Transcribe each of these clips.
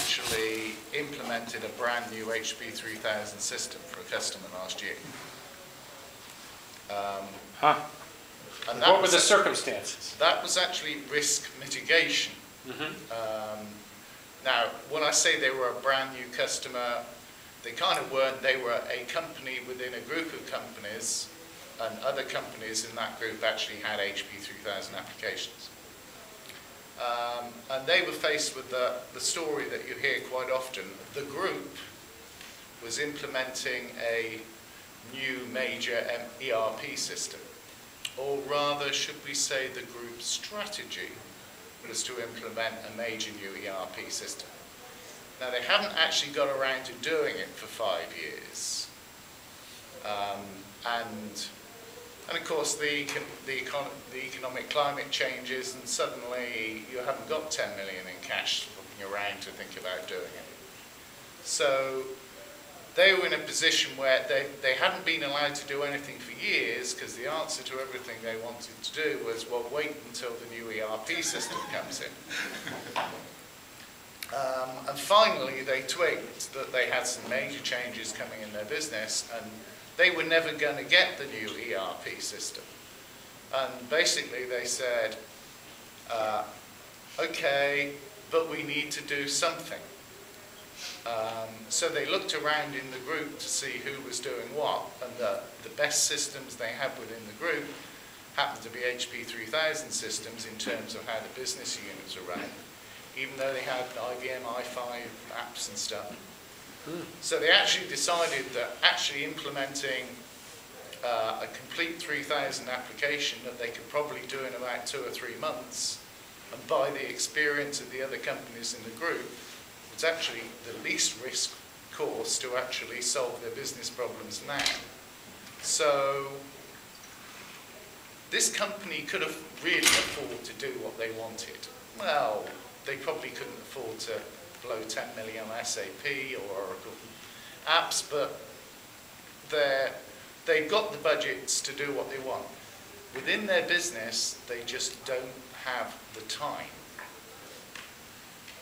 actually implemented a brand new HP 3000 system for a customer last year. And what were the circumstances? That was actually risk mitigation. Now, when I say they were a brand new customer, they kind of weren't. They were a company within a group of companies, and other companies in that group actually had HP 3000 applications. And they were faced with the story that you hear quite often. The group was implementing a new major ERP system. Or rather, should we say the group's strategy was to implement a major new ERP system. Now, they haven't actually got around to doing it for 5 years. And of course, the economic climate changes, and suddenly you haven't got 10 million in cash looking around to think about doing it. So they were in a position where they hadn't been allowed to do anything for years, because the answer to everything they wanted to do was, well, wait until the new ERP system comes in. And finally, they twigged that they had some major changes coming in their business, and they were never going to get the new ERP system. And basically they said, okay, but we need to do something. So they looked around in the group to see who was doing what, and the best systems they had within the group happened to be HP 3000 systems in terms of how the business units are run, even though they had IBM i5 apps and stuff. So they actually decided that actually implementing a complete 3000 application that they could probably do in about 2 or 3 months, and by the experience of the other companies in the group, it's actually the least risk course to actually solve their business problems now. So this company could have really afford to do what they wanted. Well, they probably couldn't afford to blow 10 million on SAP or Oracle apps, but they've got the budgets to do what they want. Within their business, they just don't have the time.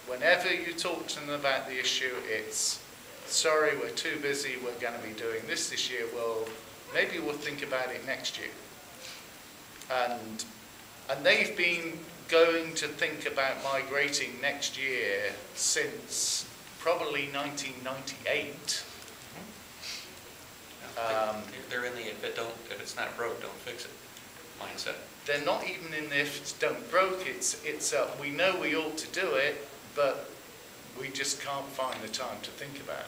Whenever you talk to them about the issue, it's, sorry, we're too busy, we're going to be doing this year. Well, maybe we'll think about it next year. And they've been going to think about migrating next year since probably 1998. They're in the if it's not broke, don't fix it mindset. They're not even in the if it's don't broke. It's we know we ought to do it, but we just can't find the time to think about it.